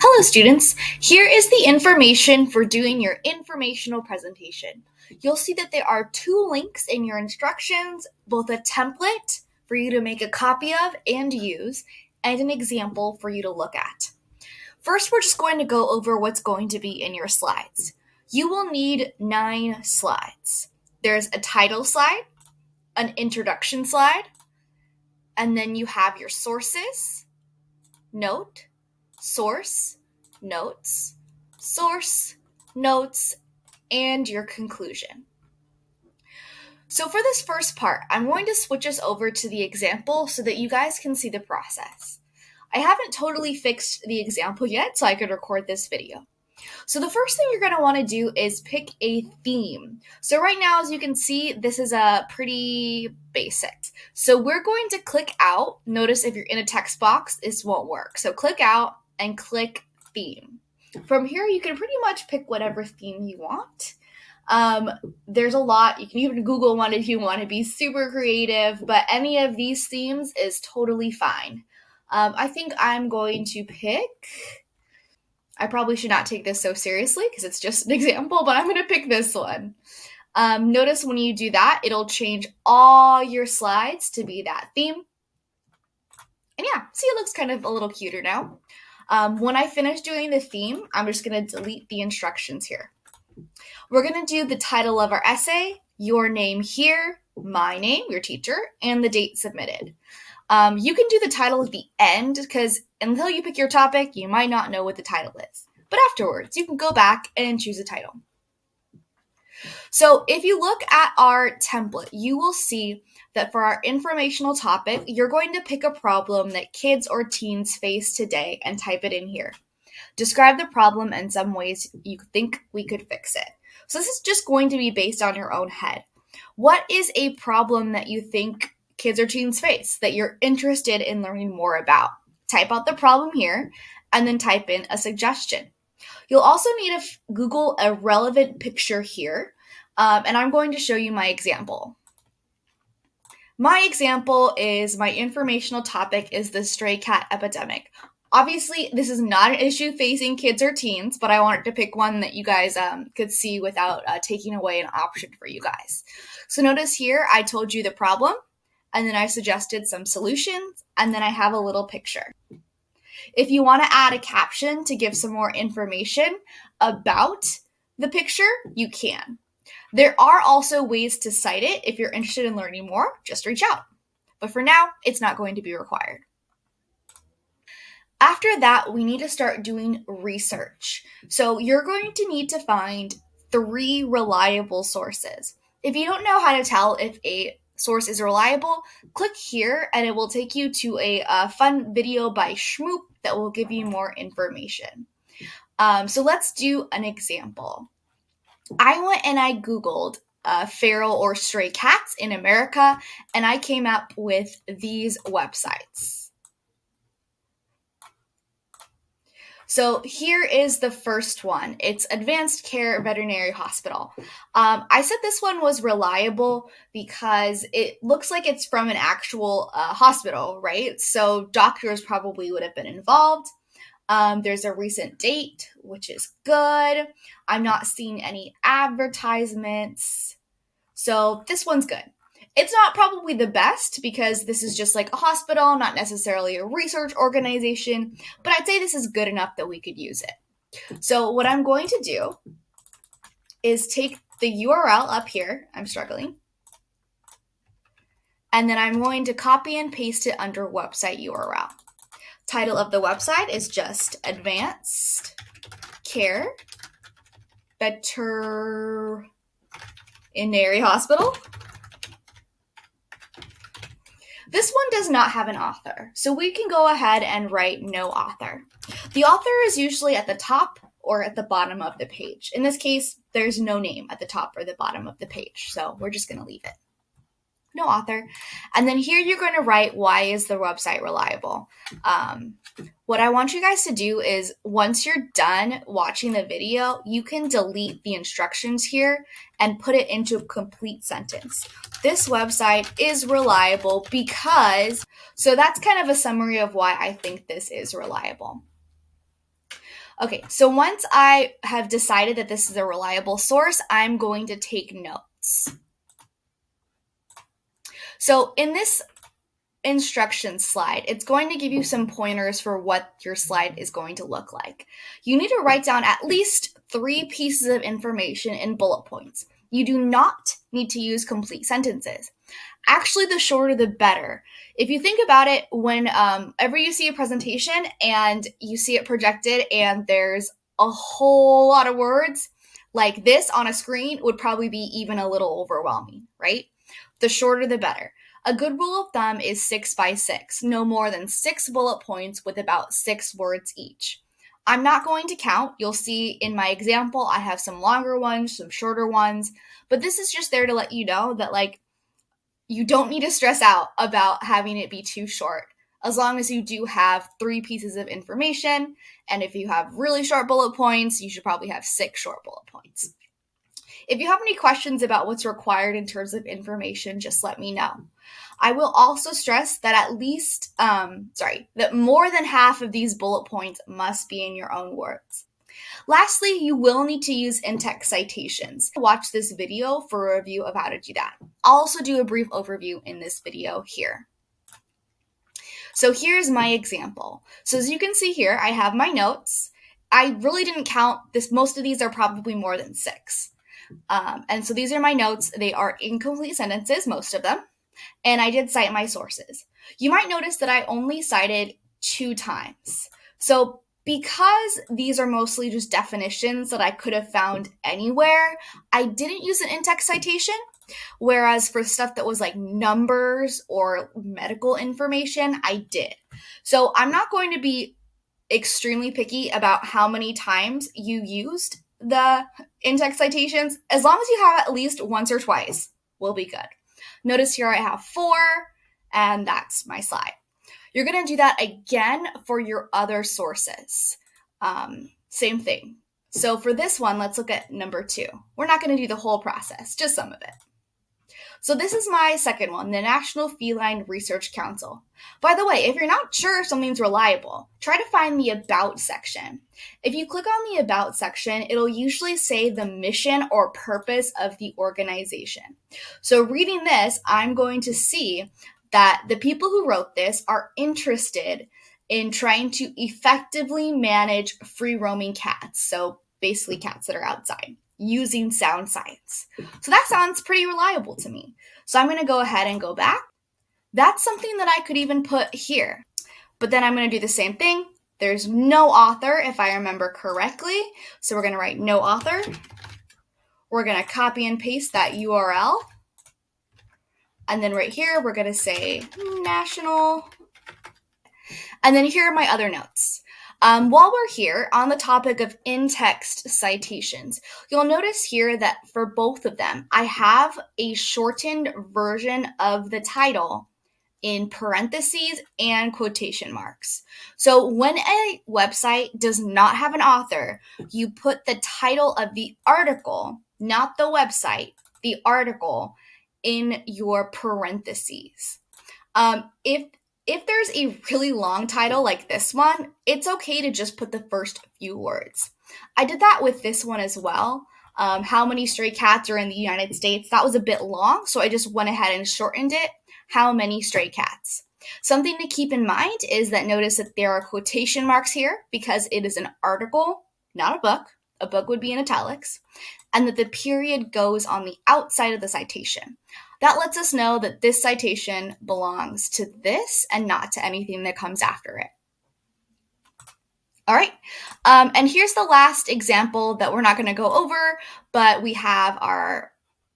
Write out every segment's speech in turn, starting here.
Hello students, here is the information for doing your informational presentation. You'll see that there are two links in your instructions, both a template for you to make a copy of and use, and an example for you to look at. First, we're just going to go over what's going to be in your slides. You will need 9 slides. There's a title slide, an introduction slide, and then you have your sources, note, source, notes, source, notes, and your conclusion. So for this first part, I'm going to switch us over to the example so that you guys can see the process. I haven't totally fixed the example yet, so I could record this video. So the first thing you're going to want to do is pick a theme. So right now, as you can see, this is a pretty basic. So we're going to click out. Notice if you're in a text box, this won't work. So click out and click theme. From here, you can pretty much pick whatever theme you want. There's a lot. You can even Google one if you want to be super creative, but any of these themes is totally fine. I think I'm going to pick... I probably should not take this so seriously because it's just an example, but I'm going to pick this one. Notice when you do that, it'll change all your slides to be that theme. And yeah, see, it looks kind of a little cuter now. When I finish doing the theme, I'm just going to delete the instructions here. We're going to do the title of our essay, your name here, my name, your teacher, and the date submitted. You can do the title at the end because until you pick your topic, you might not know what the title is. But afterwards, you can go back and choose a title. So if you look at our template, you will see that for our informational topic, you're going to pick a problem that kids or teens face today and type it in here. Describe the problem and some ways you think we could fix it. So this is just going to be based on your own head. What is a problem that you think kids or teens face that you're interested in learning more about? Type out the problem here and then type in a suggestion. You'll also need to Google a relevant picture here, and I'm going to show you my example. My example is my informational topic is the stray cat epidemic. Obviously, this is not an issue facing kids or teens, but I wanted to pick one that you guys could see without taking away an option for you guys. So notice here, I told you the problem, and then I suggested some solutions, and then I have a little picture. If you want to add a caption to give some more information about the picture, you can. There are also ways to cite it. If you're interested in learning more, just reach out. But for now, it's not going to be required. After that, we need to start doing research. So you're going to need to find 3 reliable sources. If you don't know how to tell if a source is reliable, click here and it will take you to a fun video by Schmoop that will give you more information. So let's do an example. I went and I Googled feral or stray cats in America, and I came up with these websites. So here is the first one. It's Advanced Care Veterinary Hospital. I said this one was reliable because it looks like it's from an actual hospital, right? So doctors probably would have been involved. There's a recent date, which is good. I'm not seeing any advertisements. So this one's good. It's not probably the best because this is just like a hospital, not necessarily a research organization, but I'd say this is good enough that we could use it. So what I'm going to do is take the URL up here, I'm struggling, and then I'm going to copy and paste it under website URL. Title of the website is just Advanced Care Veterinary Hospital. This one does not have an author, so we can go ahead and write no author. The author is usually at the top or at the bottom of the page. In this case, there's no name at the top or the bottom of the page, so we're just going to leave it. No author. And then here you're going to write, why is the website reliable? What I want you guys to do is once you're done watching the video, you can delete the instructions here and put it into a complete sentence. This website is reliable because, so that's kind of a summary of why I think this is reliable. Okay, so once I have decided that this is a reliable source, I'm going to take notes. So in this instructions slide, it's going to give you some pointers for what your slide is going to look like. You need to write down at least 3 pieces of information in bullet points. You do not need to use complete sentences. Actually, the shorter the better. If you think about it, whenever you see a presentation and you see it projected and there's a whole lot of words, like this on a screen would probably be even a little overwhelming, right? The shorter the better. A good rule of thumb is 6 by 6, no more than 6 bullet points with about 6 words each. I'm not going to count. You'll see in my example, I have some longer ones, some shorter ones, but this is just there to let you know that you don't need to stress out about having it be too short. As long as you do have 3 pieces of information, and if you have really short bullet points, you should probably have 6 short bullet points. If you have any questions about what's required in terms of information, just let me know. I will also stress that that more than half of these bullet points must be in your own words. Lastly, you will need to use in-text citations. Watch this video for a review of how to do that. I'll also do a brief overview in this video here. So here's my example. So as you can see here, I have my notes. I really didn't count this. Most of these are probably more than 6. And so these are my notes. They are incomplete sentences, most of them. And I did cite my sources. You might notice that I only cited 2 times. So because these are mostly just definitions that I could have found anywhere, I didn't use an in-text citation. Whereas for stuff that was like numbers or medical information, I did. So I'm not going to be extremely picky about how many times you used the in-text citations. As long as you have at least once or twice, we'll be good. Notice here I have 4, and that's my slide. You're going to do that again for your other sources. Same thing. So for this one, let's look at number 2. We're not going to do the whole process, just some of it. So this is my second one, the National Feline Research Council. By the way, if you're not sure if something's reliable, try to find the About section. If you click on the About section, it'll usually say the mission or purpose of the organization. So reading this, I'm going to see that the people who wrote this are interested in trying to effectively manage free-roaming cats, so basically cats that are outside, using sound science. So that sounds pretty reliable to me. So I'm going to go ahead and go back. That's something that I could even put here. But then I'm going to do the same thing. There's no author, if I remember correctly. So we're going to write no author. We're going to copy and paste that URL. And then right here, we're going to say national. And then here are my other notes. While we're here on the topic of in-text citations, you'll notice here that for both of them, I have a shortened version of the title in parentheses and quotation marks. So when a website does not have an author, you put the title of the article, not the website, the article, in your parentheses. If there's a really long title like this one, it's okay to just put the first few words. I did that with this one as well. How many stray cats are in the United States? That was a bit long, so I just went ahead and shortened it. How many stray cats? Something to keep in mind is that notice that there are quotation marks here because it is an article, not a book. A book would be in italics. And that the period goes on the outside of the citation. That lets us know that this citation belongs to this and not to anything that comes after it. All right, and here's the last example that we're not going to go over, but we have our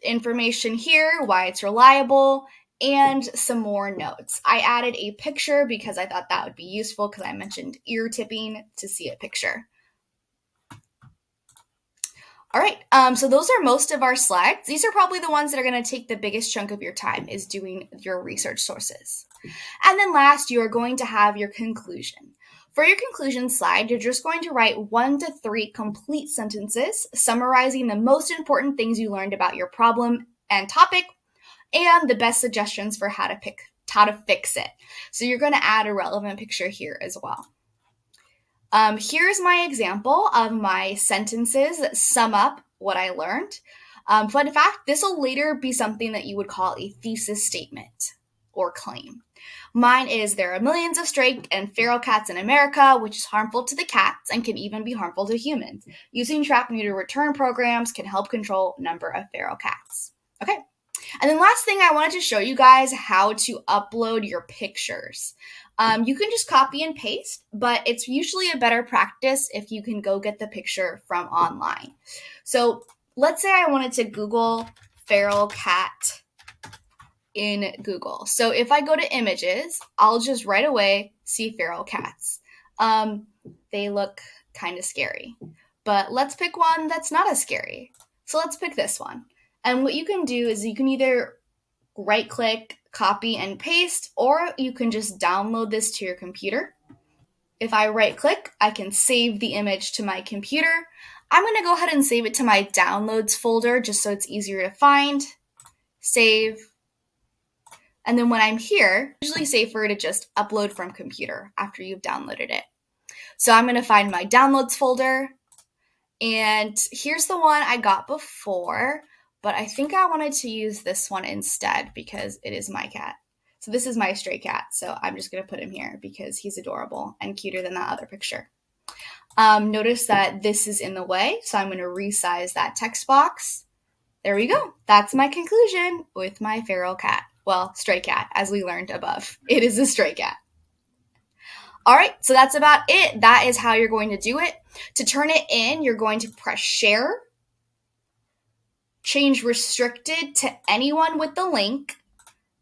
information here, why it's reliable, and some more notes. I added a picture because I thought that would be useful because I mentioned ear tipping to see a picture. All right, so those are most of our slides. These are probably the ones that are going to take the biggest chunk of your time is doing your research sources. And then last, you are going to have your conclusion. For your conclusion slide, you're just going to write 1 to 3 complete sentences summarizing the most important things you learned about your problem and topic and the best suggestions for how to fix it. So you're going to add a relevant picture here as well. Here's my example of my sentences that sum up what I learned. Fun fact, this will later be something that you would call a thesis statement or claim. Mine is, there are millions of stray and feral cats in America, which is harmful to the cats and can even be harmful to humans. Using trap, neuter, return programs can help control number of feral cats. Okay. And then last thing, I wanted to show you guys how to upload your pictures. You can just copy and paste, but it's usually a better practice if you can go get the picture from online. So let's say I wanted to Google feral cat in Google. So if I go to images, I'll just right away see feral cats. They look kind of scary, but let's pick one that's not as scary. So let's pick this one. And what you can do is you can either right click, copy and paste, or you can just download this to your computer. If I right click, I can save the image to my computer. I'm going to go ahead and save it to my downloads folder just so it's easier to find. Save. And then when I'm here, it's usually safer to just upload from computer after you've downloaded it. So I'm going to find my downloads folder. And here's the one I got before, but I think I wanted to use this one instead because it is my cat. So this is my stray cat. So I'm just going to put him here because he's adorable and cuter than that other picture. Notice that this is in the way. So I'm going to resize that text box. There we go. That's my conclusion with my feral cat. Well, stray cat, as we learned above. It is a stray cat. All right, so that's about it. That is how you're going to do it. To turn it in, you're going to press share, change restricted to anyone with the link,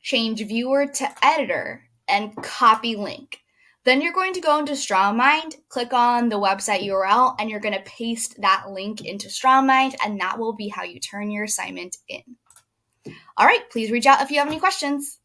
change viewer to editor, and copy link. Then you're going to go into StrongMind, click on the website URL, and you're going to paste that link into StrongMind, and that will be how you turn your assignment in. All right, please reach out if you have any questions.